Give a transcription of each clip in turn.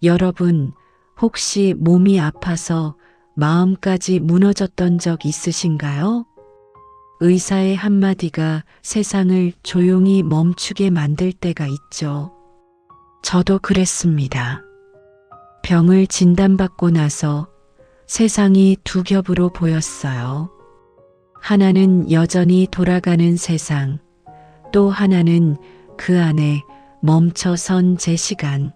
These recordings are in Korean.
여러분, 혹시 몸이 아파서 마음까지 무너졌던 적 있으신가요? 의사의 한마디가 세상을 조용히 멈추게 만들 때가 있죠. 저도 그랬습니다. 병을 진단받고 나서 세상이 두 겹으로 보였어요. 하나는 여전히 돌아가는 세상, 또 하나는 그 안에 멈춰선 제 시간.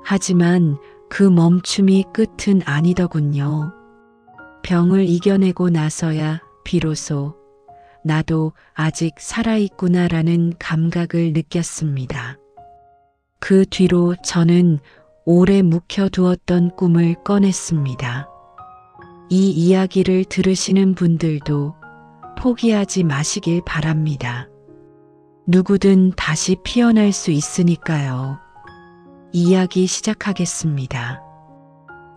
하지만 그 멈춤이 끝은 아니더군요. 병을 이겨내고 나서야 비로소 나도 아직 살아있구나라는 감각을 느꼈습니다. 그 뒤로 저는 오래 묵혀두었던 꿈을 꺼냈습니다. 이 이야기를 들으시는 분들도 포기하지 마시길 바랍니다. 누구든 다시 피어날 수 있으니까요. 이야기 시작하겠습니다.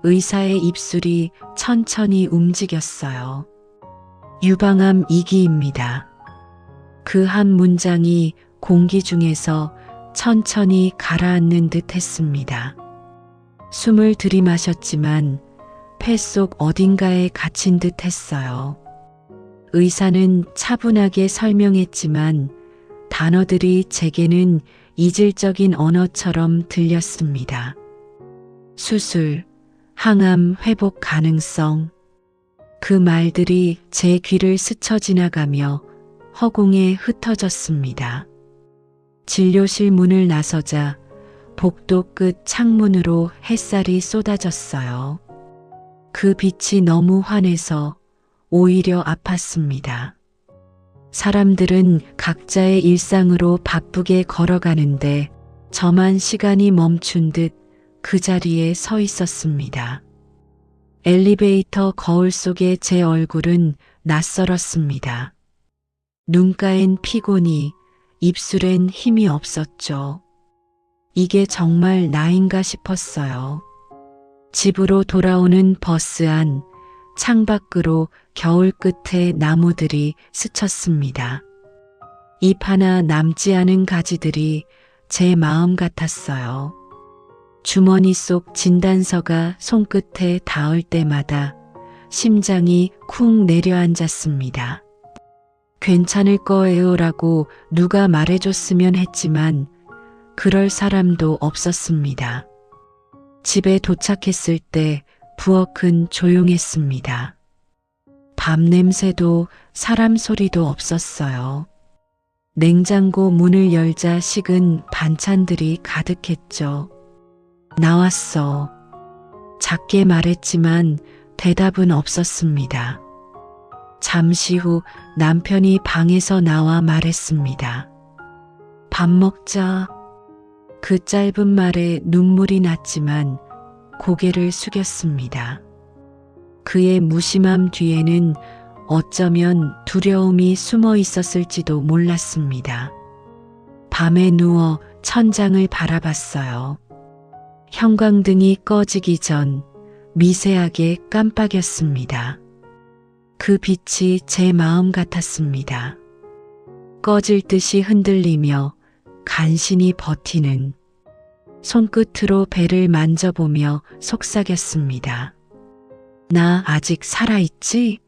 의사의 입술이 천천히 움직였어요. 유방암 2기입니다. 그 한 문장이 공기 중에서 천천히 가라앉는 듯 했습니다. 숨을 들이마셨지만 폐 속 어딘가에 갇힌 듯 했어요. 의사는 차분하게 설명했지만 단어들이 제게는 이질적인 언어처럼 들렸습니다. 수술, 항암 회복 가능성. 그 말들이 제 귀를 스쳐 지나가며 허공에 흩어졌습니다. 진료실 문을 나서자 복도 끝 창문으로 햇살이 쏟아졌어요. 그 빛이 너무 환해서 오히려 아팠습니다. 사람들은 각자의 일상으로 바쁘게 걸어가는데 저만 시간이 멈춘 듯 그 자리에 서 있었습니다. 엘리베이터 거울 속의 제 얼굴은 낯설었습니다. 눈가엔 피곤이, 입술엔 힘이 없었죠. 이게 정말 나인가 싶었어요. 집으로 돌아오는 버스 안, 창밖으로 겨울 끝에 나무들이 스쳤습니다. 잎 하나 남지 않은 가지들이 제 마음 같았어요. 주머니 속 진단서가 손끝에 닿을 때마다 심장이 쿵 내려앉았습니다. 괜찮을 거예요라고 누가 말해줬으면 했지만 그럴 사람도 없었습니다. 집에 도착했을 때 부엌은 조용했습니다. 밥 냄새도 사람 소리도 없었어요. 냉장고 문을 열자 식은 반찬들이 가득했죠. 나왔어. 작게 말했지만 대답은 없었습니다. 잠시 후 남편이 방에서 나와 말했습니다. 밥 먹자. 그 짧은 말에 눈물이 났지만 고개를 숙였습니다. 그의 무심함 뒤에는 어쩌면 두려움이 숨어 있었을지도 몰랐습니다. 밤에 누워 천장을 바라봤어요. 형광등이 꺼지기 전 미세하게 깜빡였습니다. 그 빛이 제 마음 같았습니다. 꺼질 듯이 흔들리며 간신히 버티는, 손끝으로 배를 만져보며 속삭였습니다. 나 아직 살아있지?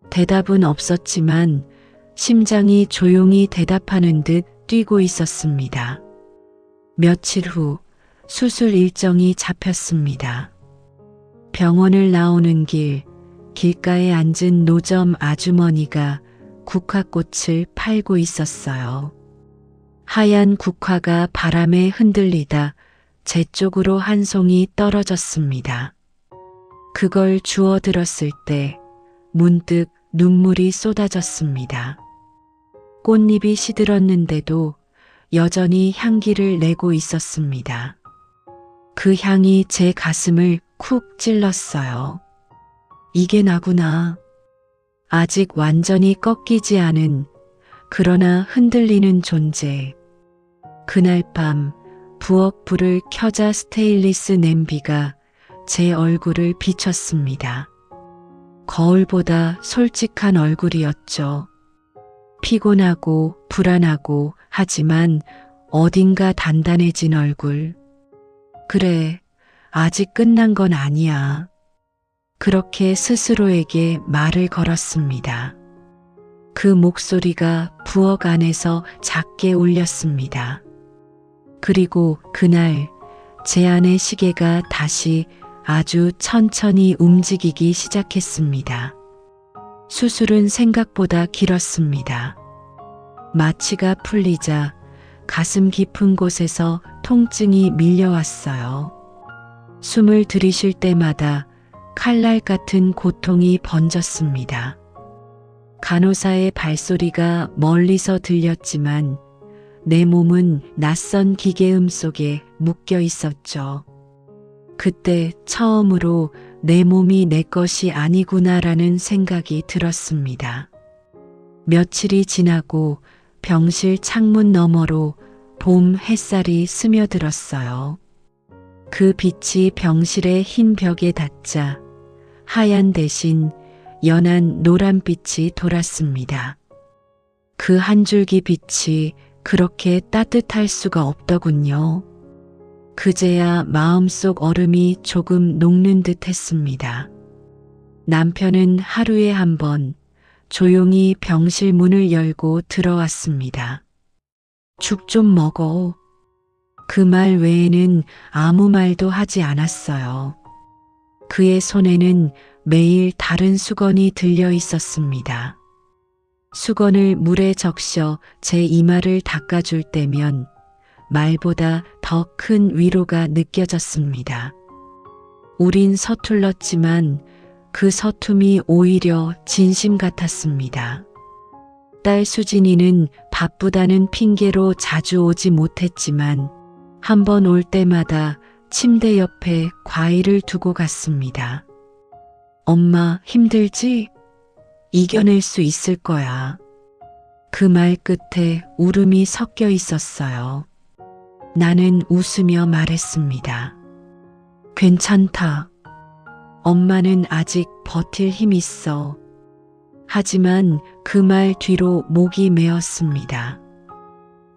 대답은 없었지만 심장이 조용히 대답하는 듯 뛰고 있었습니다. 며칠 후 수술 일정이 잡혔습니다. 병원을 나오는 길, 길가에 앉은 노점 아주머니가 국화꽃을 팔고 있었어요. 하얀 국화가 바람에 흔들리다 제 쪽으로 한 송이 떨어졌습니다. 그걸 주워 들었을 때 문득 눈물이 쏟아졌습니다. 꽃잎이 시들었는데도 여전히 향기를 내고 있었습니다. 그 향이 제 가슴을 쿡 찔렀어요. 이게 나구나. 아직 완전히 꺾이지 않은, 그러나 흔들리는 존재. 그날 밤 부엌 불을 켜자 스테인리스 냄비가 제 얼굴을 비췄습니다. 거울보다 솔직한 얼굴이었죠. 피곤하고 불안하고 하지만 어딘가 단단해진 얼굴. 그래, 아직 끝난 건 아니야. 그렇게 스스로에게 말을 걸었습니다. 그 목소리가 부엌 안에서 작게 울렸습니다. 그리고 그날 제 안의 시계가 다시 아주 천천히 움직이기 시작했습니다. 수술은 생각보다 길었습니다. 마취가 풀리자 가슴 깊은 곳에서 통증이 밀려왔어요. 숨을 들이쉴 때마다 칼날 같은 고통이 번졌습니다. 간호사의 발소리가 멀리서 들렸지만 내 몸은 낯선 기계음 속에 묶여 있었죠. 그때 처음으로 내 몸이 내 것이 아니구나라는 생각이 들었습니다. 며칠이 지나고 병실 창문 너머로 봄 햇살이 스며들었어요. 그 빛이 병실의 흰 벽에 닿자 하얀 대신 연한 노란빛이 돌았습니다. 그 한 줄기 빛이 그렇게 따뜻할 수가 없더군요. 그제야 마음속 얼음이 조금 녹는 듯 했습니다. 남편은 하루에 한 번 조용히 병실 문을 열고 들어왔습니다. 죽 좀 먹어. 그 말 외에는 아무 말도 하지 않았어요. 그의 손에는 매일 다른 수건이 들려 있었습니다. 수건을 물에 적셔 제 이마를 닦아줄 때면 말보다 더 큰 위로가 느껴졌습니다. 우린 서툴렀지만 그 서툼이 오히려 진심 같았습니다. 딸 수진이는 바쁘다는 핑계로 자주 오지 못했지만 한 번 올 때마다 침대 옆에 과일을 두고 갔습니다. 엄마 힘들지? 이겨낼 수 있을 거야. 그 말 끝에 울음이 섞여 있었어요. 나는 웃으며 말했습니다. 괜찮다. 엄마는 아직 버틸 힘 있어. 하지만 그 말 뒤로 목이 메었습니다.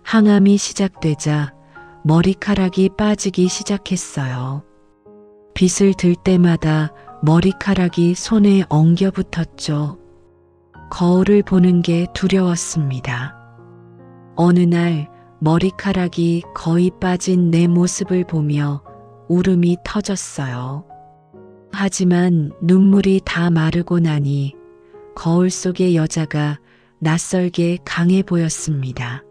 항암이 시작되자 머리카락이 빠지기 시작했어요. 빗을 들 때마다 머리카락이 손에 엉겨 붙었죠. 거울을 보는 게 두려웠습니다. 어느 날 머리카락이 거의 빠진 내 모습을 보며 울음이 터졌어요. 하지만 눈물이 다 마르고 나니 거울 속의 여자가 낯설게 강해 보였습니다.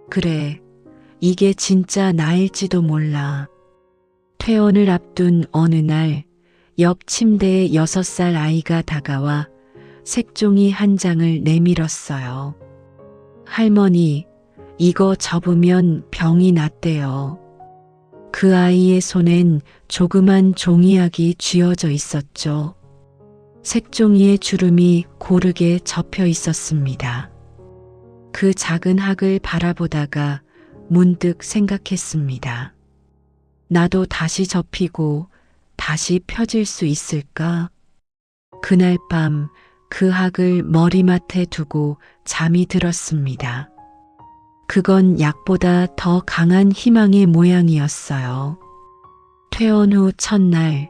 그래, 이게 진짜 나일지도 몰라. 퇴원을 앞둔 어느 날 옆 침대에 6살 아이가 다가와 색종이 한 장을 내밀었어요. 할머니, 이거 접으면 병이 낫대요. 그 아이의 손엔 조그만 종이약이 쥐어져 있었죠. 색종이의 주름이 고르게 접혀 있었습니다. 그 작은 학을 바라보다가 문득 생각했습니다. 나도 다시 접히고 다시 펴질 수 있을까? 그날 밤 그 학을 머리맡에 두고 잠이 들었습니다. 그건 약보다 더 강한 희망의 모양이었어요. 퇴원 후 첫날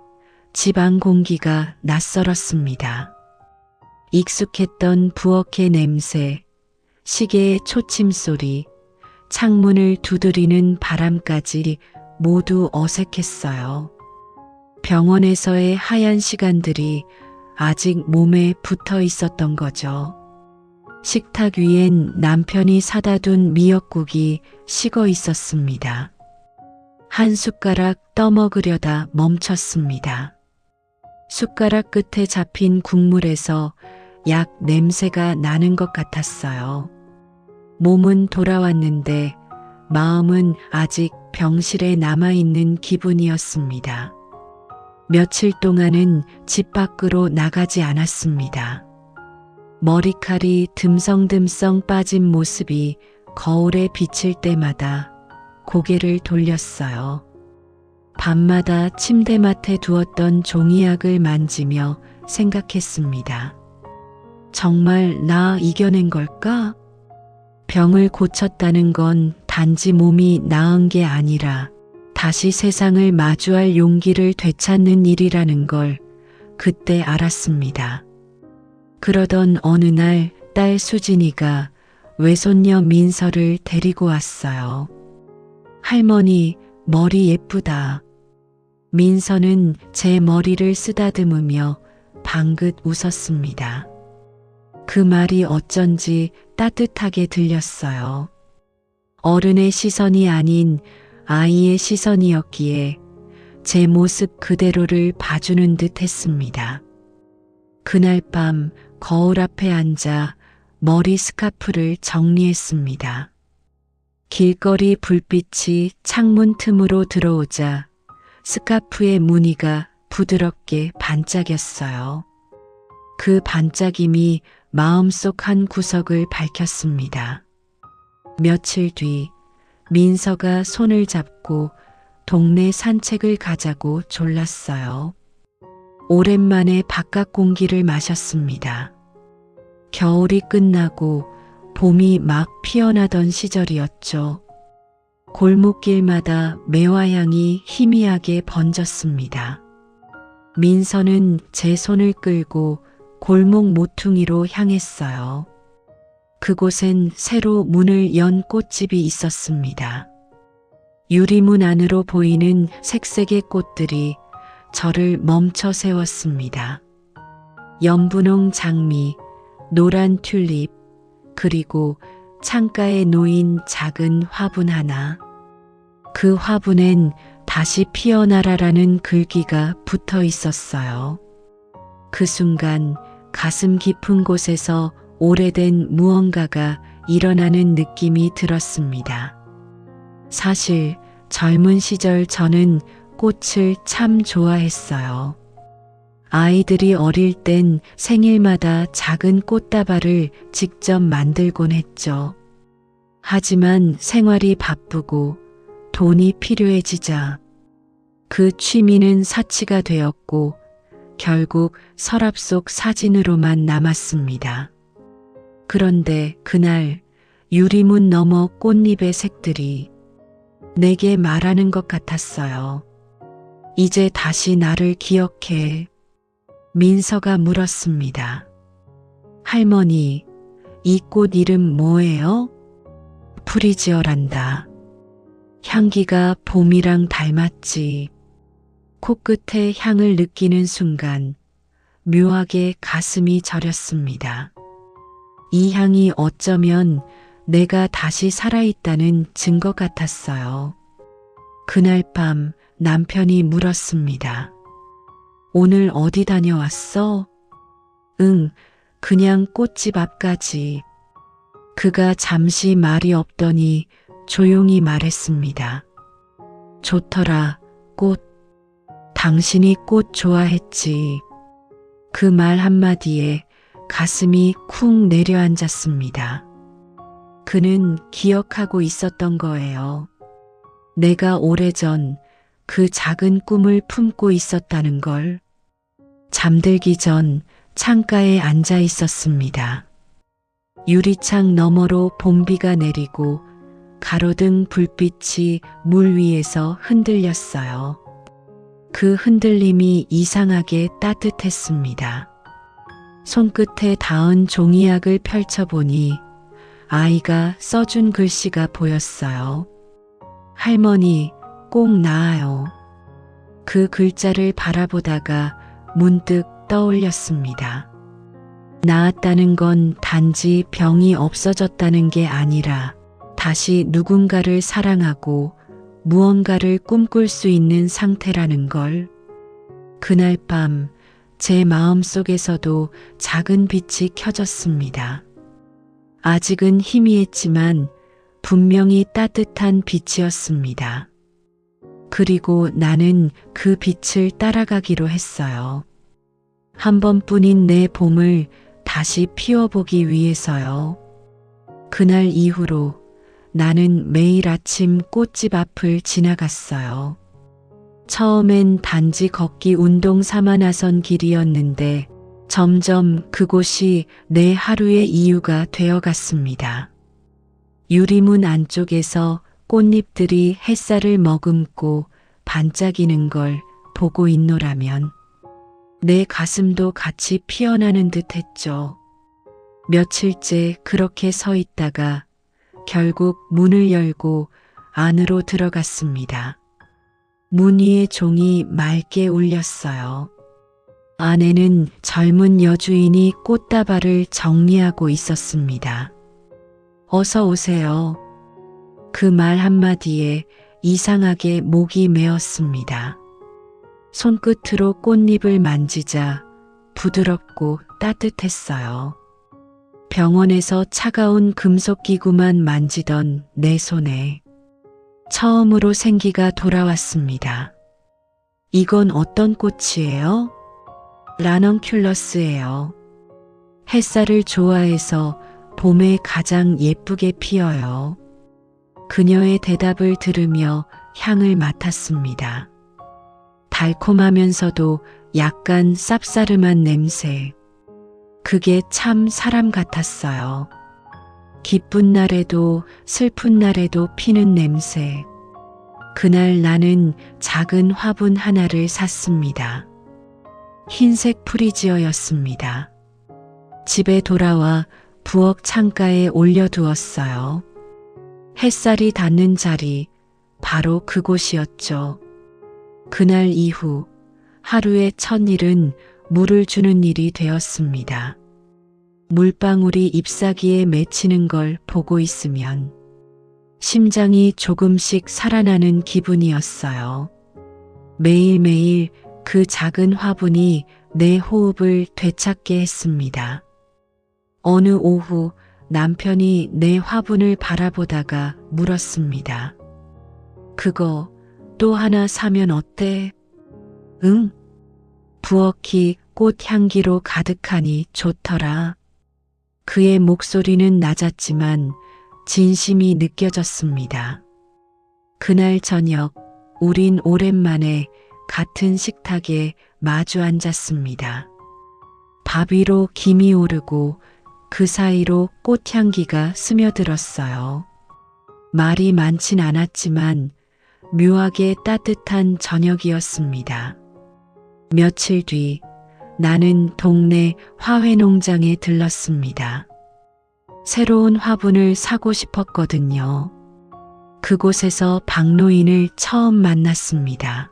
집안 공기가 낯설었습니다. 익숙했던 부엌의 냄새, 시계의 초침 소리, 창문을 두드리는 바람까지 모두 어색했어요. 병원에서의 하얀 시간들이 아직 몸에 붙어 있었던 거죠. 식탁 위엔 남편이 사다 둔 미역국이 식어 있었습니다. 한 숟가락 떠먹으려다 멈췄습니다. 숟가락 끝에 잡힌 국물에서 약 냄새가 나는 것 같았어요. 몸은 돌아왔는데 마음은 아직 병실에 남아있는 기분이었습니다. 며칠 동안은 집 밖으로 나가지 않았습니다. 머리칼이 듬성듬성 빠진 모습이 거울에 비칠 때마다 고개를 돌렸어요. 밤마다 침대맡에 두었던 종이약을 만지며 생각했습니다. 정말 나 이겨낸 걸까? 병을 고쳤다는 건 단지 몸이 나은 게 아니라 다시 세상을 마주할 용기를 되찾는 일이라는 걸 그때 알았습니다. 그러던 어느 날 딸 수진이가 외손녀 민서를 데리고 왔어요. 할머니, 머리 예쁘다. 민서는 제 머리를 쓰다듬으며 방긋 웃었습니다. 그 말이 어쩐지 따뜻하게 들렸어요. 어른의 시선이 아닌 아이의 시선이었기에 제 모습 그대로를 봐주는 듯 했습니다. 그날 밤 거울 앞에 앉아 머리 스카프를 정리했습니다. 길거리 불빛이 창문 틈으로 들어오자 스카프의 무늬가 부드럽게 반짝였어요. 그 반짝임이 마음속 한 구석을 밝혔습니다. 며칠 뒤 민서가 손을 잡고 동네 산책을 가자고 졸랐어요. 오랜만에 바깥 공기를 마셨습니다. 겨울이 끝나고 봄이 막 피어나던 시절이었죠. 골목길마다 매화향이 희미하게 번졌습니다. 민서는 제 손을 끌고 골목 모퉁이로 향했어요. 그곳엔 새로 문을 연 꽃집이 있었습니다. 유리문 안으로 보이는 색색의 꽃들이 저를 멈춰 세웠습니다. 연분홍 장미, 노란 튤립, 그리고 창가에 놓인 작은 화분 하나. 그 화분엔 다시 피어나라라는 글귀가 붙어 있었어요. 그 순간 가슴 깊은 곳에서 오래된 무언가가 일어나는 느낌이 들었습니다. 사실 젊은 시절 저는 꽃을 참 좋아했어요. 아이들이 어릴 땐 생일마다 작은 꽃다발을 직접 만들곤 했죠. 하지만 생활이 바쁘고 돈이 필요해지자 그 취미는 사치가 되었고 결국 서랍 속 사진으로만 남았습니다. 그런데 그날 유리문 너머 꽃잎의 색들이 내게 말하는 것 같았어요. 이제 다시 나를 기억해. 민서가 물었습니다. 할머니, 이 꽃 이름 뭐예요? 프리지어란다. 향기가 봄이랑 닮았지. 코끝에 향을 느끼는 순간 묘하게 가슴이 저렸습니다. 이 향이 어쩌면 내가 다시 살아있다는 증거 같았어요. 그날 밤 남편이 물었습니다. 오늘 어디 다녀왔어? 응, 그냥 꽃집 앞까지. 그가 잠시 말이 없더니 조용히 말했습니다. 좋더라, 꽃. 당신이 꽃 좋아했지. 그 말 한마디에 가슴이 쿵 내려앉았습니다. 그는 기억하고 있었던 거예요. 내가 오래전 그 작은 꿈을 품고 있었다는 걸. 잠들기 전 창가에 앉아 있었습니다. 유리창 너머로 봄비가 내리고 가로등 불빛이 물 위에서 흔들렸어요. 그 흔들림이 이상하게 따뜻했습니다. 손끝에 닿은 종이약을 펼쳐보니 아이가 써준 글씨가 보였어요. 할머니, 꼭 나아요. 그 글자를 바라보다가 문득 떠올렸습니다. 나았다는 건 단지 병이 없어졌다는 게 아니라 다시 누군가를 사랑하고 무언가를 꿈꿀 수 있는 상태라는 걸. 그날 밤 제 마음속에서도 작은 빛이 켜졌습니다. 아직은 희미했지만 분명히 따뜻한 빛이었습니다. 그리고 나는 그 빛을 따라가기로 했어요. 한 번뿐인 내 봄을 다시 피워보기 위해서요. 그날 이후로 나는 매일 아침 꽃집 앞을 지나갔어요. 처음엔 단지 걷기 운동 삼아 나선 길이었는데 점점 그곳이 내 하루의 이유가 되어갔습니다. 유리문 안쪽에서 꽃잎들이 햇살을 머금고 반짝이는 걸 보고 있노라면 내 가슴도 같이 피어나는 듯 했죠. 며칠째 그렇게 서 있다가 결국 문을 열고 안으로 들어갔습니다. 문 위에 종이 맑게 울렸어요. 안에는 젊은 여주인이 꽃다발을 정리하고 있었습니다. 어서 오세요. 그 말 한마디에 이상하게 목이 메었습니다. 손끝으로 꽃잎을 만지자 부드럽고 따뜻했어요. 병원에서 차가운 금속기구만 만지던 내 손에 처음으로 생기가 돌아왔습니다. 이건 어떤 꽃이에요? 라넌큘러스예요. 햇살을 좋아해서 봄에 가장 예쁘게 피어요. 그녀의 대답을 들으며 향을 맡았습니다. 달콤하면서도 약간 쌉싸름한 냄새. 그게 참 사람 같았어요. 기쁜 날에도 슬픈 날에도 피는 냄새. 그날 나는 작은 화분 하나를 샀습니다. 흰색 프리지어였습니다. 집에 돌아와 부엌 창가에 올려두었어요. 햇살이 닿는 자리, 바로 그곳이었죠. 그날 이후 하루의 첫 일은 물을 주는 일이 되었습니다. 물방울이 잎사귀에 맺히는 걸 보고 있으면 심장이 조금씩 살아나는 기분이었어요. 매일매일 그 작은 화분이 내 호흡을 되찾게 했습니다. 어느 오후 남편이 내 화분을 바라보다가 물었습니다. 그거 또 하나 사면 어때? 응. 부엌이 꽃향기로 가득하니 좋더라. 그의 목소리는 낮았지만 진심이 느껴졌습니다. 그날 저녁 우린 오랜만에 같은 식탁에 마주 앉았습니다. 밥 위로 김이 오르고 그 사이로 꽃향기가 스며들었어요. 말이 많진 않았지만 묘하게 따뜻한 저녁이었습니다. 며칠 뒤 나는 동네 화훼농장에 들렀습니다. 새로운 화분을 사고 싶었거든요. 그곳에서 박노인을 처음 만났습니다.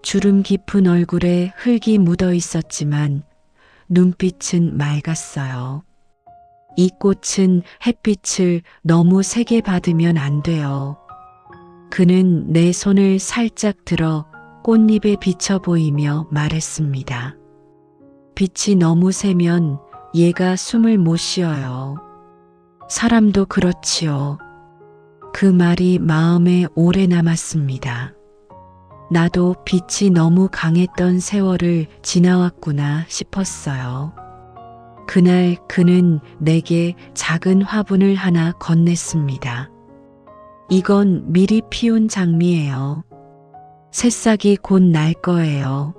주름 깊은 얼굴에 흙이 묻어 있었지만 눈빛은 맑았어요. 이 꽃은 햇빛을 너무 세게 받으면 안 돼요. 그는 내 손을 살짝 들어 꽃잎에 비쳐 보이며 말했습니다. 빛이 너무 세면 얘가 숨을 못 쉬어요. 사람도 그렇지요. 그 말이 마음에 오래 남았습니다. 나도 빛이 너무 강했던 세월을 지나왔구나 싶었어요. 그날 그는 내게 작은 화분을 하나 건넸습니다. 이건 미리 피운 장미예요. 새싹이 곧 날 거예요.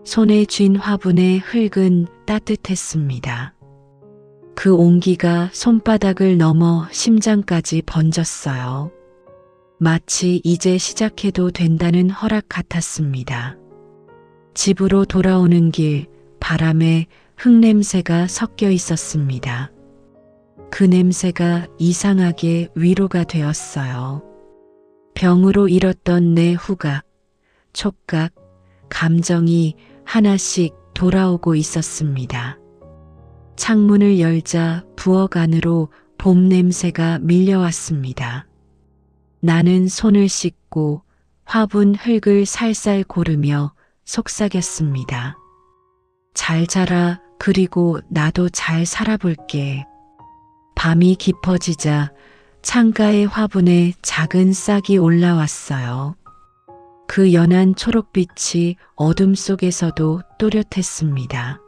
손에 쥔 화분의 흙은 따뜻했습니다. 그 온기가 손바닥을 넘어 심장까지 번졌어요. 마치 이제 시작해도 된다는 허락 같았습니다. 집으로 돌아오는 길 바람에 흙냄새가 섞여 있었습니다. 그 냄새가 이상하게 위로가 되었어요. 병으로 잃었던 내 후각, 촉각, 감정이 하나씩 돌아오고 있었습니다. 창문을 열자 부엌 안으로 봄 냄새가 밀려왔습니다. 나는 손을 씻고 화분 흙을 살살 고르며 속삭였습니다. 잘 자라, 그리고 나도 잘 살아볼게. 밤이 깊어지자 창가의 화분에 작은 싹이 올라왔어요. 그 연한 초록빛이 어둠 속에서도 또렷했습니다.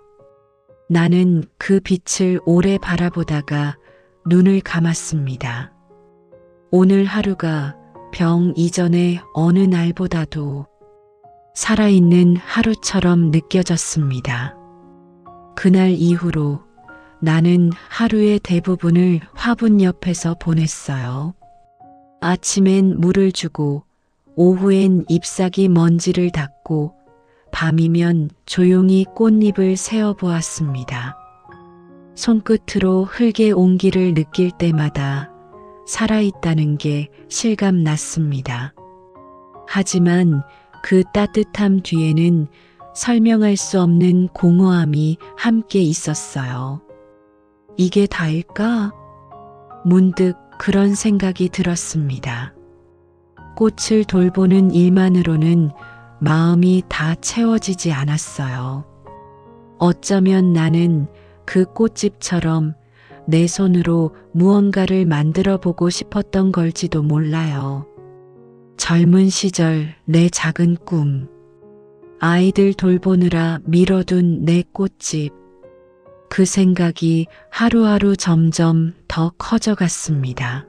나는 그 빛을 오래 바라보다가 눈을 감았습니다. 오늘 하루가 병 이전의 어느 날보다도 살아있는 하루처럼 느껴졌습니다. 그날 이후로 나는 하루의 대부분을 화분 옆에서 보냈어요. 아침엔 물을 주고 오후엔 잎사귀 먼지를 닦고 밤이면 조용히 꽃잎을 세어보았습니다. 손끝으로 흙의 온기를 느낄 때마다 살아있다는 게 실감났습니다. 하지만 그 따뜻함 뒤에는 설명할 수 없는 공허함이 함께 있었어요. 이게 다일까? 문득 그런 생각이 들었습니다. 꽃을 돌보는 일만으로는 마음이 다 채워지지 않았어요. 어쩌면 나는 그 꽃집처럼 내 손으로 무언가를 만들어 보고 싶었던 걸지도 몰라요. 젊은 시절 내 작은 꿈, 아이들 돌보느라 미뤄둔 내 꽃집, 그 생각이 하루하루 점점 더 커져갔습니다.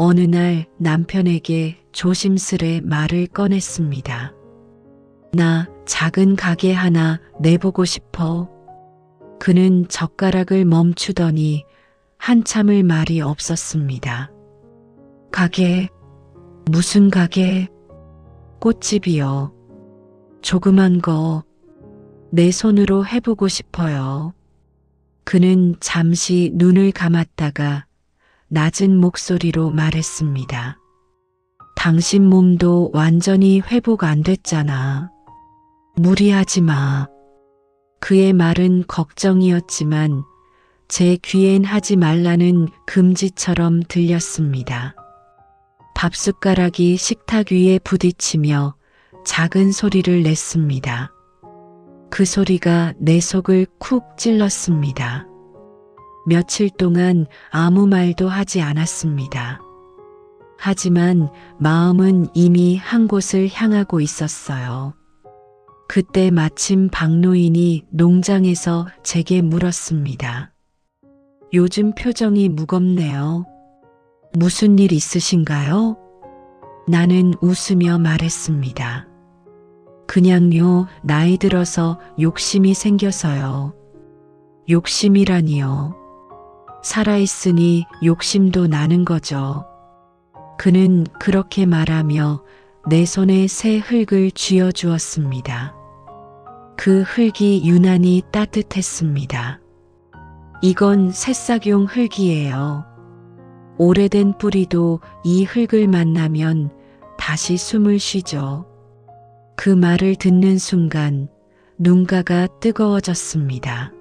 어느 날 남편에게 조심스레 말을 꺼냈습니다. 나 작은 가게 하나 내보고 싶어. 그는 젓가락을 멈추더니 한참을 말이 없었습니다. 가게? 무슨 가게? 꽃집이요. 조그만 거. 내 손으로 해보고 싶어요. 그는 잠시 눈을 감았다가 낮은 목소리로 말했습니다. 당신 몸도 완전히 회복 안 됐잖아. 무리하지 마. 그의 말은 걱정이었지만 제 귀엔 하지 말라는 금지처럼 들렸습니다. 밥숟가락이 식탁 위에 부딪히며 작은 소리를 냈습니다. 그 소리가 내 속을 쿡 찔렀습니다. 며칠 동안 아무 말도 하지 않았습니다. 하지만 마음은 이미 한 곳을 향하고 있었어요. 그때 마침 박노인이 농장에서 제게 물었습니다. 요즘 표정이 무겁네요. 무슨 일 있으신가요? 나는 웃으며 말했습니다. 그냥요, 나이 들어서 욕심이 생겨서요. 욕심이라니요. 살아있으니 욕심도 나는 거죠. 그는 그렇게 말하며 내 손에 새 흙을 쥐어주었습니다. 그 흙이 유난히 따뜻했습니다. 이건 새싹용 흙이에요. 오래된 뿌리도 이 흙을 만나면 다시 숨을 쉬죠. 그 말을 듣는 순간 눈가가 뜨거워졌습니다.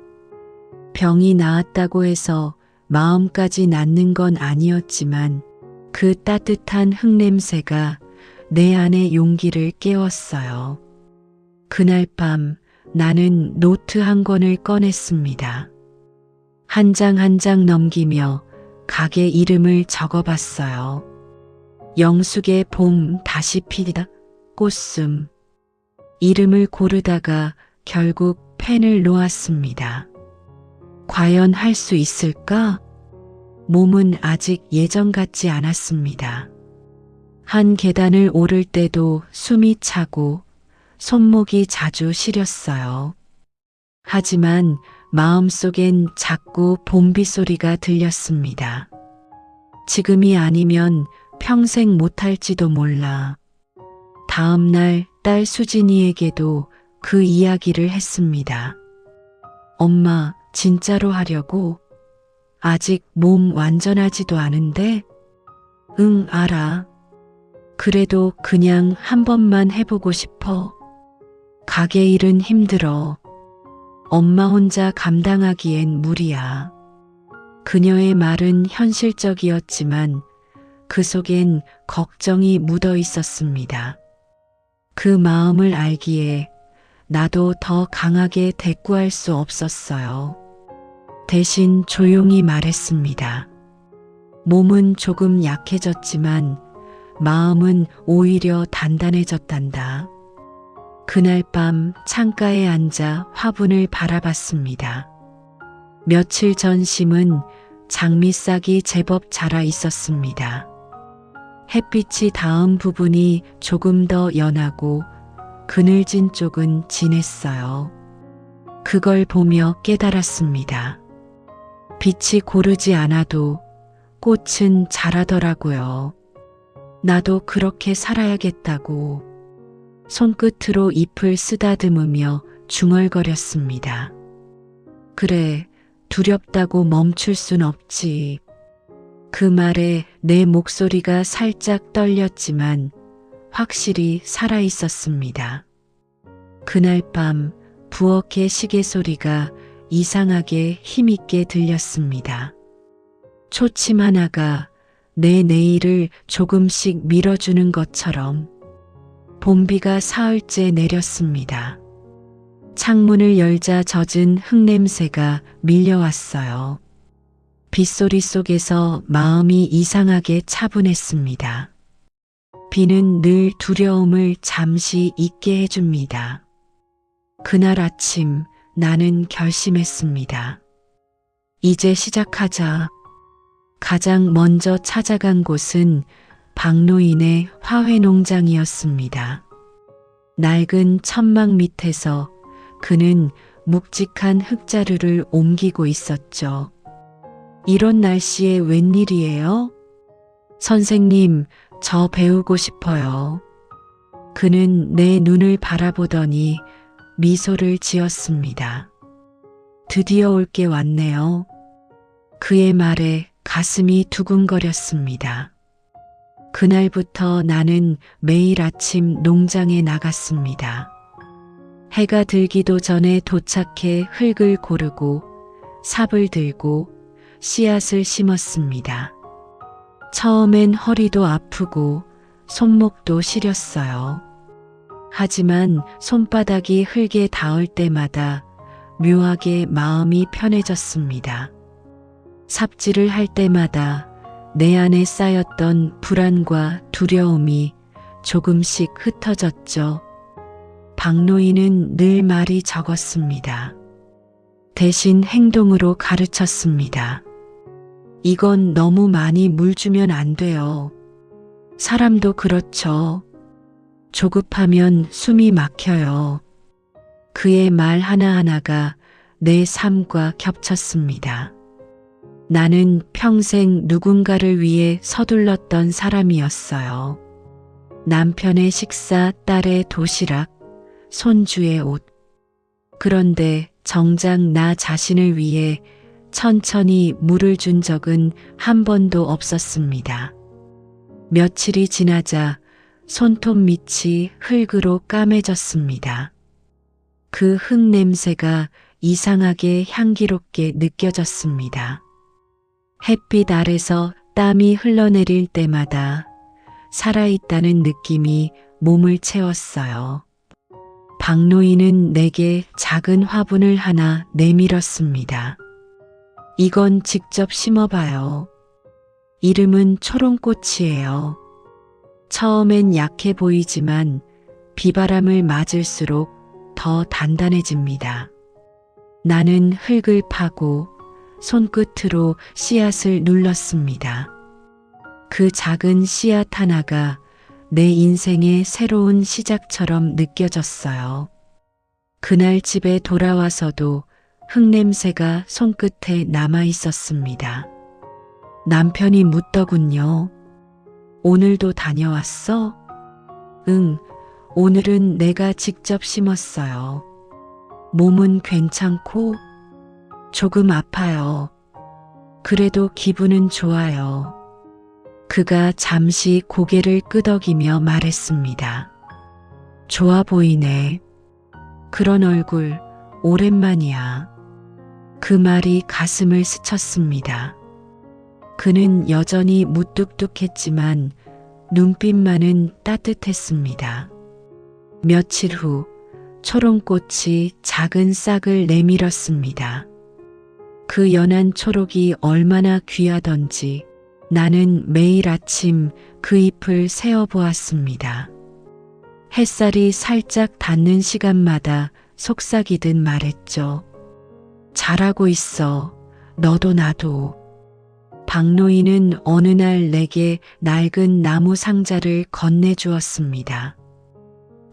병이 나았다고 해서 마음까지 낫는 건 아니었지만 그 따뜻한 흙냄새가 내 안의 용기를 깨웠어요. 그날 밤 나는 노트 한 권을 꺼냈습니다. 한 장 한 장 넘기며 가게 이름을 적어봤어요. 영숙의 봄 다시 피다 꽃숨. 이름을 고르다가 결국 펜을 놓았습니다. 과연 할 수 있을까? 몸은 아직 예전 같지 않았습니다. 한 계단을 오를 때도 숨이 차고 손목이 자주 시렸어요. 하지만 마음속엔 자꾸 봄비 소리가 들렸습니다. 지금이 아니면 평생 못할지도 몰라. 다음 날 딸 수진이에게도 그 이야기를 했습니다. 엄마, 진짜로 하려고? 아직 몸 완전하지도 않은데? 응, 알아. 그래도 그냥 한 번만 해보고 싶어. 가게 일은 힘들어. 엄마 혼자 감당하기엔 무리야. 그녀의 말은 현실적이었지만 그 속엔 걱정이 묻어 있었습니다. 그 마음을 알기에 나도 더 강하게 대꾸할 수 없었어요. 대신 조용히 말했습니다. 몸은 조금 약해졌지만 마음은 오히려 단단해졌단다. 그날 밤 창가에 앉아 화분을 바라봤습니다. 며칠 전 심은 장미싹이 제법 자라 있었습니다. 햇빛이 닿은 부분이 조금 더 연하고 그늘진 쪽은 진했어요. 그걸 보며 깨달았습니다. 빛이 고르지 않아도 꽃은 자라더라고요. 나도 그렇게 살아야겠다고 손끝으로 잎을 쓰다듬으며 중얼거렸습니다. 그래, 두렵다고 멈출 순 없지. 그 말에 내 목소리가 살짝 떨렸지만 확실히 살아 있었습니다. 그날 밤 부엌의 시계 소리가 이상하게 힘있게 들렸습니다. 초침 하나가 내 내일을 조금씩 밀어주는 것처럼 봄비가 사흘째 내렸습니다. 창문을 열자 젖은 흙냄새가 밀려왔어요. 빗소리 속에서 마음이 이상하게 차분했습니다. 비는 늘 두려움을 잠시 잊게 해줍니다. 그날 아침 나는 결심했습니다. 이제 시작하자. 가장 먼저 찾아간 곳은 박노인의 화훼농장이었습니다. 낡은 천막 밑에서 그는 묵직한 흙자루를 옮기고 있었죠. 이런 날씨에 웬일이에요? 선생님, 저 배우고 싶어요. 그는 내 눈을 바라보더니 미소를 지었습니다. 드디어 올 게 왔네요. 그의 말에 가슴이 두근거렸습니다. 그날부터 나는 매일 아침 농장에 나갔습니다. 해가 들기도 전에 도착해 흙을 고르고 삽을 들고 씨앗을 심었습니다. 처음엔 허리도 아프고 손목도 시렸어요. 하지만 손바닥이 흙에 닿을 때마다 묘하게 마음이 편해졌습니다. 삽질을 할 때마다 내 안에 쌓였던 불안과 두려움이 조금씩 흩어졌죠. 박노인은 늘 말이 적었습니다. 대신 행동으로 가르쳤습니다. 이건 너무 많이 물 주면 안 돼요. 사람도 그렇죠. 조급하면 숨이 막혀요. 그의 말 하나하나가 내 삶과 겹쳤습니다. 나는 평생 누군가를 위해 서둘렀던 사람이었어요. 남편의 식사, 딸의 도시락, 손주의 옷. 그런데 정작 나 자신을 위해 천천히 물을 준 적은 한 번도 없었습니다. 며칠이 지나자 손톱 밑이 흙으로 까매졌습니다. 그 흙 냄새가 이상하게 향기롭게 느껴졌습니다. 햇빛 아래서 땀이 흘러내릴 때마다 살아있다는 느낌이 몸을 채웠어요. 박노인은 내게 작은 화분을 하나 내밀었습니다. 이건 직접 심어봐요. 이름은 초롱꽃이에요. 처음엔 약해 보이지만 비바람을 맞을수록 더 단단해집니다. 나는 흙을 파고 손끝으로 씨앗을 눌렀습니다. 그 작은 씨앗 하나가 내 인생의 새로운 시작처럼 느껴졌어요. 그날 집에 돌아와서도 흙냄새가 손끝에 남아 있었습니다. 남편이 묻더군요. 오늘도 다녀왔어? 응, 오늘은 내가 직접 심었어요. 몸은 괜찮고 조금 아파요. 그래도 기분은 좋아요. 그가 잠시 고개를 끄덕이며 말했습니다. 좋아 보이네. 그런 얼굴 오랜만이야. 그 말이 가슴을 스쳤습니다. 그는 여전히 무뚝뚝했지만 눈빛만은 따뜻했습니다. 며칠 후 초롱꽃이 작은 싹을 내밀었습니다. 그 연한 초록이 얼마나 귀하던지 나는 매일 아침 그 잎을 세어보았습니다. 햇살이 살짝 닿는 시간마다 속삭이듯 말했죠. 잘하고 있어. 너도 나도. 박노인은 어느 날 내게 낡은 나무 상자를 건네주었습니다.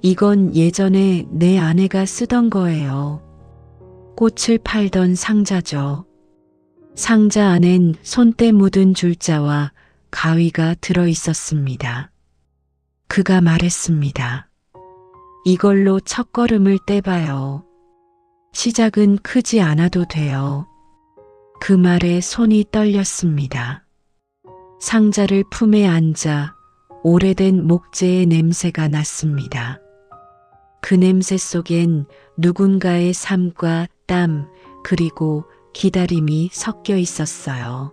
이건 예전에 내 아내가 쓰던 거예요. 꽃을 팔던 상자죠. 상자 안엔 손때 묻은 줄자와 가위가 들어 있었습니다. 그가 말했습니다. 이걸로 첫걸음을 떼봐요. 시작은 크지 않아도 돼요. 그 말에 손이 떨렸습니다. 상자를 품에 안자 오래된 목재의 냄새가 났습니다. 그 냄새 속엔 누군가의 삶과 땀 그리고 기다림이 섞여 있었어요.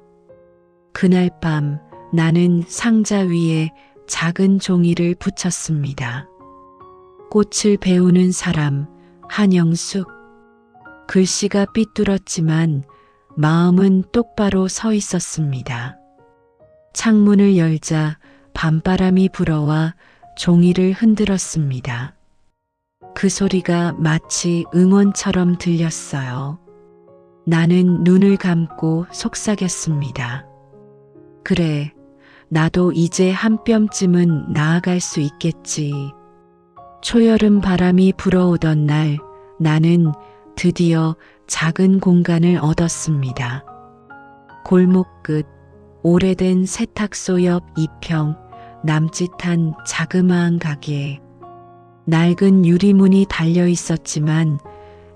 그날 밤 나는 상자 위에 작은 종이를 붙였습니다. 꽃을 배우는 사람 한영숙. 글씨가 삐뚤었지만 마음은 똑바로 서 있었습니다. 창문을 열자 밤바람이 불어와 종이를 흔들었습니다. 그 소리가 마치 응원처럼 들렸어요. 나는 눈을 감고 속삭였습니다. 그래, 나도 이제 한 뼘쯤은 나아갈 수 있겠지. 초여름 바람이 불어오던 날 나는 드디어 작은 공간을 얻었습니다. 골목 끝 오래된 세탁소 옆 2평 남짓한 자그마한 가게. 낡은 유리문이 달려 있었지만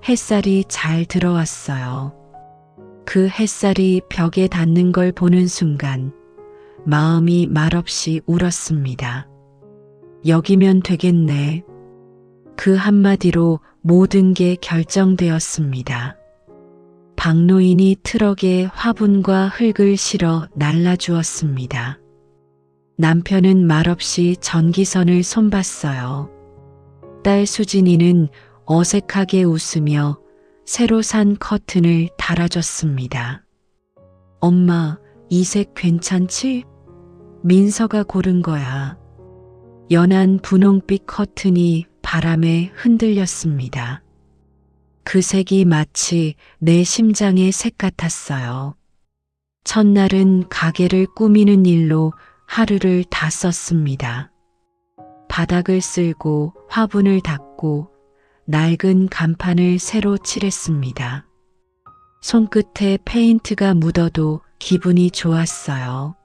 햇살이 잘 들어왔어요. 그 햇살이 벽에 닿는 걸 보는 순간 마음이 말없이 울었습니다. 여기면 되겠네. 그 한마디로 모든 게 결정되었습니다. 박노인이 트럭에 화분과 흙을 실어 날라주었습니다. 남편은 말없이 전기선을 손봤어요. 딸 수진이는 어색하게 웃으며 새로 산 커튼을 달아줬습니다. 엄마, 이 색 괜찮지? 민서가 고른 거야. 연한 분홍빛 커튼이 바람에 흔들렸습니다. 그 색이 마치 내 심장의 색 같았어요. 첫날은 가게를 꾸미는 일로 하루를 다 썼습니다. 바닥을 쓸고 화분을 닦고 낡은 간판을 새로 칠했습니다. 손끝에 페인트가 묻어도 기분이 좋았어요.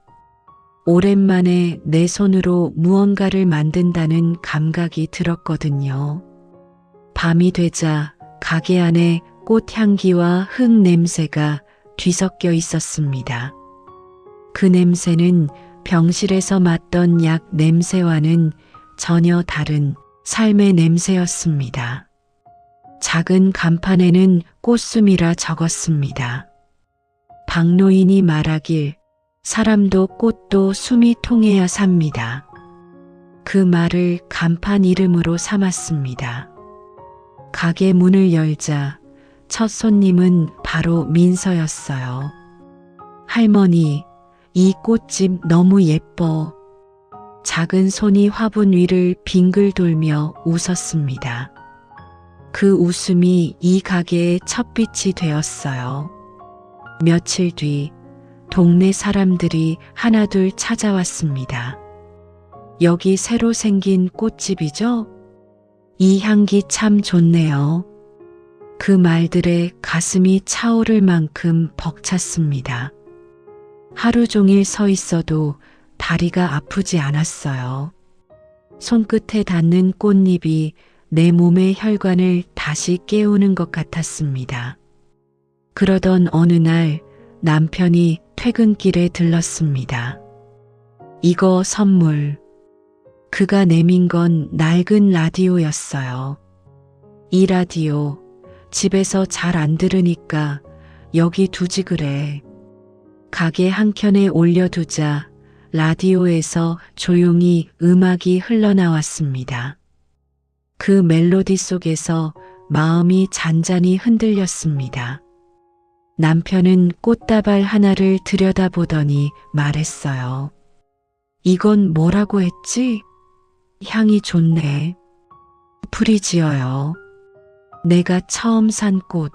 오랜만에 내 손으로 무언가를 만든다는 감각이 들었거든요. 밤이 되자 가게 안에 꽃향기와 흙 냄새가 뒤섞여 있었습니다. 그 냄새는 병실에서 맡던 약 냄새와는 전혀 다른 삶의 냄새였습니다. 작은 간판에는 꽃숨이라 적었습니다. 박노인이 말하길 사람도 꽃도 숨이 통해야 삽니다. 그 말을 간판 이름으로 삼았습니다. 가게 문을 열자 첫 손님은 바로 민서였어요. 할머니, 이 꽃집 너무 예뻐. 작은 손이 화분 위를 빙글 돌며 웃었습니다. 그 웃음이 이 가게의 첫 빛이 되었어요. 며칠 뒤 동네 사람들이 하나둘 찾아왔습니다. 여기 새로 생긴 꽃집이죠? 이 향기 참 좋네요. 그 말들에 가슴이 차오를 만큼 벅찼습니다. 하루 종일 서 있어도 다리가 아프지 않았어요. 손끝에 닿는 꽃잎이 내 몸의 혈관을 다시 깨우는 것 같았습니다. 그러던 어느 날 남편이 퇴근길에 들렀습니다. 이거 선물. 그가 내민 건 낡은 라디오였어요. 이 라디오 집에서 잘 안 들으니까 여기 두지 그래. 가게 한켠에 올려두자 라디오에서 조용히 음악이 흘러나왔습니다. 그 멜로디 속에서 마음이 잔잔히 흔들렸습니다. 남편은 꽃다발 하나를 들여다보더니 말했어요. 이건 뭐라고 했지? 향이 좋네. 프리지어요. 내가 처음 산 꽃.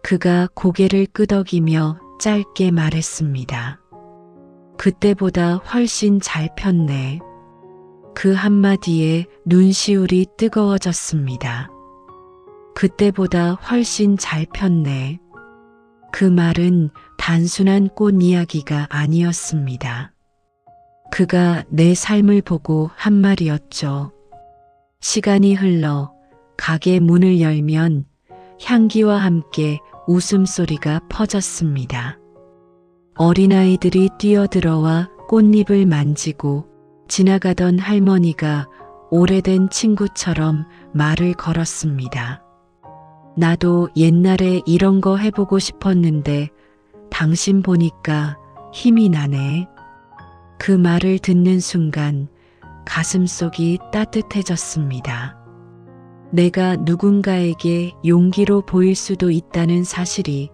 그가 고개를 끄덕이며 짧게 말했습니다. 그때보다 훨씬 잘 폈네. 그 한마디에 눈시울이 뜨거워졌습니다. 그때보다 훨씬 잘 폈네. 그 말은 단순한 꽃 이야기가 아니었습니다. 그가 내 삶을 보고 한 말이었죠. 시간이 흘러 가게 문을 열면 향기와 함께 웃음소리가 퍼졌습니다. 어린아이들이 뛰어들어와 꽃잎을 만지고 지나가던 할머니가 오래된 친구처럼 말을 걸었습니다. 나도 옛날에 이런 거 해보고 싶었는데 당신 보니까 힘이 나네. 그 말을 듣는 순간 가슴속이 따뜻해졌습니다. 내가 누군가에게 용기로 보일 수도 있다는 사실이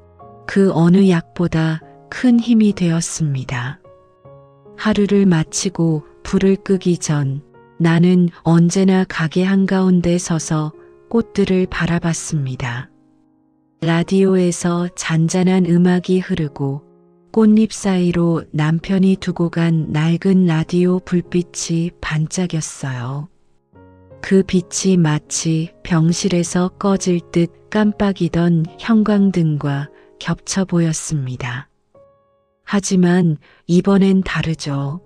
그 어느 약보다 큰 힘이 되었습니다. 하루를 마치고 불을 끄기 전 나는 언제나 가게 한가운데 서서 꽃들을 바라봤습니다. 라디오에서 잔잔한 음악이 흐르고 꽃잎 사이로 남편이 두고 간 낡은 라디오 불빛이 반짝였어요. 그 빛이 마치 병실에서 꺼질 듯 깜빡이던 형광등과 겹쳐 보였습니다. 하지만 이번엔 다르죠.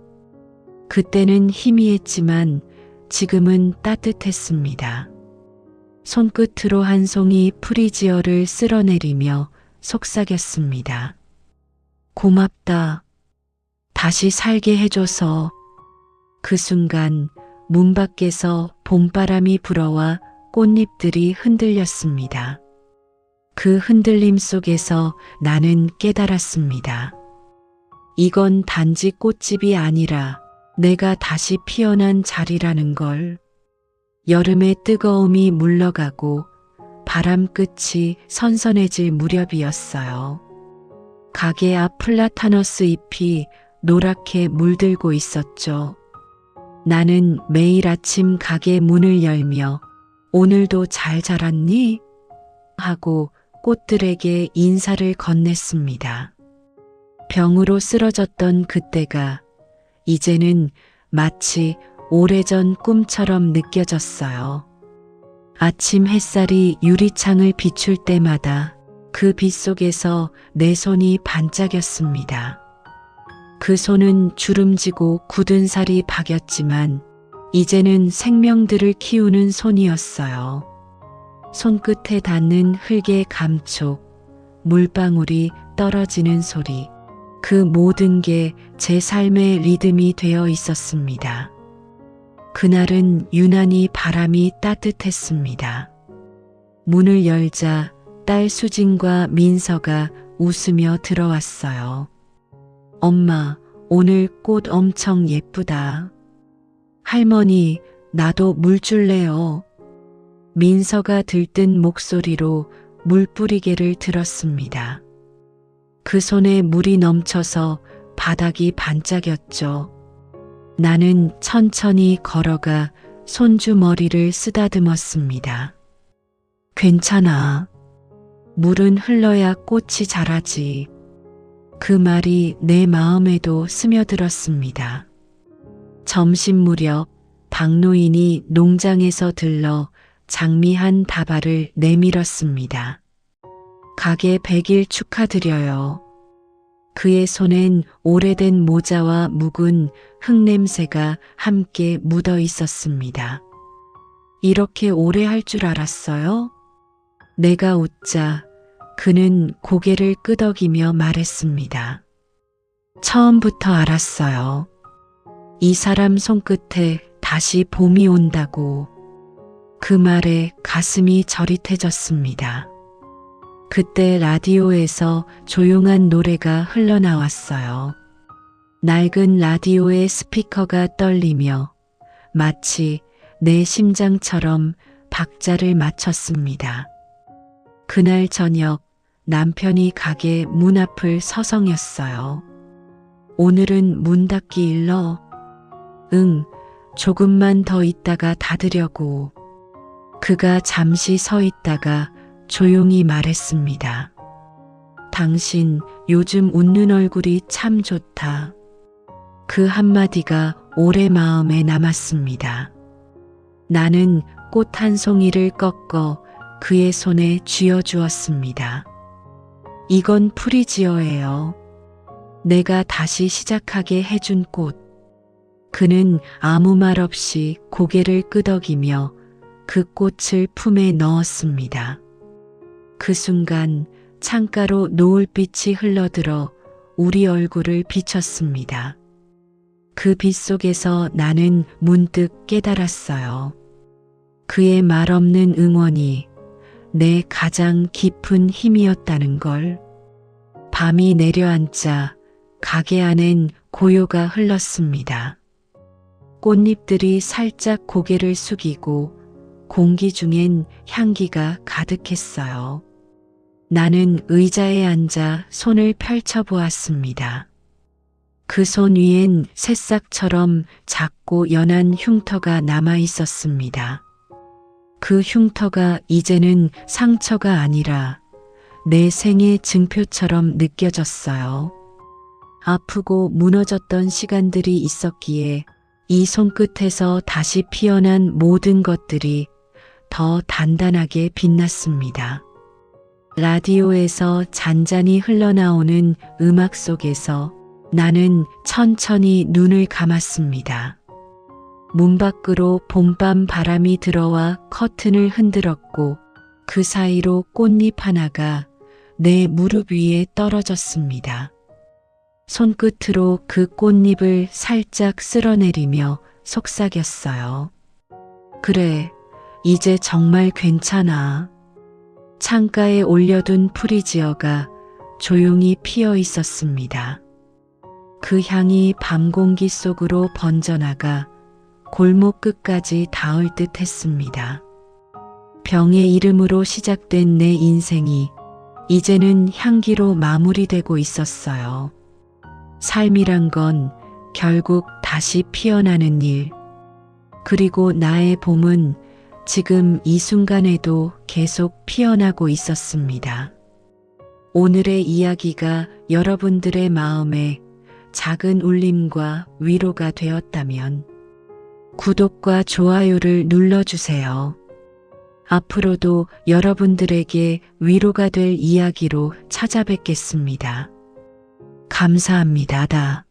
그때는 희미했지만 지금은 따뜻했습니다. 손끝으로 한 송이 프리지어를 쓸어내리며 속삭였습니다. 고맙다. 다시 살게 해줘서. 그 순간 문 밖에서 봄바람이 불어와 꽃잎들이 흔들렸습니다. 그 흔들림 속에서 나는 깨달았습니다. 이건 단지 꽃집이 아니라 내가 다시 피어난 자리라는 걸. 여름의 뜨거움이 물러가고 바람 끝이 선선해질 무렵이었어요. 가게 앞 플라타너스 잎이 노랗게 물들고 있었죠. 나는 매일 아침 가게 문을 열며 오늘도 잘 자랐니? 하고 꽃들에게 인사를 건넸습니다. 병으로 쓰러졌던 그때가 이제는 마치 오래전 꿈처럼 느껴졌어요. 아침 햇살이 유리창을 비출 때마다 그 빛 속에서 내 손이 반짝였습니다. 그 손은 주름지고 굳은 살이 박였지만 이제는 생명들을 키우는 손이었어요. 손끝에 닿는 흙의 감촉, 물방울이 떨어지는 소리, 그 모든 게 제 삶의 리듬이 되어 있었습니다. 그날은 유난히 바람이 따뜻했습니다. 문을 열자 딸 수진과 민서가 웃으며 들어왔어요. 엄마, 오늘 꽃 엄청 예쁘다. 할머니, 나도 물 줄래요? 민서가 들뜬 목소리로 물뿌리개를 들었습니다. 그 손에 물이 넘쳐서 바닥이 반짝였죠. 나는 천천히 걸어가 손주 머리를 쓰다듬었습니다. 괜찮아. 물은 흘러야 꽃이 자라지. 그 말이 내 마음에도 스며들었습니다. 점심 무렵 박노인이 농장에서 들러 장미 한 다발을 내밀었습니다. 가게 100일 축하드려요. 그의 손엔 오래된 모자와 묵은 흙냄새가 함께 묻어 있었습니다. 이렇게 오래 할 줄 알았어요? 내가 웃자 그는 고개를 끄덕이며 말했습니다. 처음부터 알았어요. 이 사람 손끝에 다시 봄이 온다고. 그 말에 가슴이 저릿해졌습니다. 그때 라디오에서 조용한 노래가 흘러나왔어요. 낡은 라디오의 스피커가 떨리며 마치 내 심장처럼 박자를 맞췄습니다. 그날 저녁 남편이 가게 문 앞을 서성였어요. 오늘은 문 닫기 일러? 응, 조금만 더 있다가 닫으려고. 그가 잠시 서 있다가 조용히 말했습니다. 당신 요즘 웃는 얼굴이 참 좋다. 그 한마디가 오래 마음에 남았습니다. 나는 꽃 한 송이를 꺾어 그의 손에 쥐어주었습니다. 이건 프리지어예요. 내가 다시 시작하게 해준 꽃. 그는 아무 말 없이 고개를 끄덕이며 그 꽃을 품에 넣었습니다. 그 순간 창가로 노을빛이 흘러들어 우리 얼굴을 비췄습니다. 그 빛 속에서 나는 문득 깨달았어요. 그의 말 없는 응원이 내 가장 깊은 힘이었다는 걸. 밤이 내려앉자 가게 안엔 고요가 흘렀습니다. 꽃잎들이 살짝 고개를 숙이고 공기 중엔 향기가 가득했어요. 나는 의자에 앉아 손을 펼쳐 보았습니다. 그 손 위엔 새싹처럼 작고 연한 흉터가 남아 있었습니다. 그 흉터가 이제는 상처가 아니라 내 생의 증표처럼 느껴졌어요. 아프고 무너졌던 시간들이 있었기에 이 손끝에서 다시 피어난 모든 것들이 더 단단하게 빛났습니다. 라디오에서 잔잔히 흘러나오는 음악 속에서 나는 천천히 눈을 감았습니다. 문 밖으로 봄밤 바람이 들어와 커튼을 흔들었고 그 사이로 꽃잎 하나가 내 무릎 위에 떨어졌습니다. 손끝으로 그 꽃잎을 살짝 쓸어내리며 속삭였어요. 그래, 이제 정말 괜찮아. 창가에 올려둔 프리지어가 조용히 피어 있었습니다. 그 향이 밤 공기 속으로 번져나가 골목 끝까지 닿을 듯 했습니다. 병의 이름으로 시작된 내 인생이 이제는 향기로 마무리되고 있었어요. 삶이란 건 결국 다시 피어나는 일. 그리고 나의 봄은 지금 이 순간에도 계속 피어나고 있었습니다. 오늘의 이야기가 여러분들의 마음에 작은 울림과 위로가 되었다면 구독과 좋아요를 눌러주세요. 앞으로도 여러분들에게 위로가 될 이야기로 찾아뵙겠습니다. 감사합니다.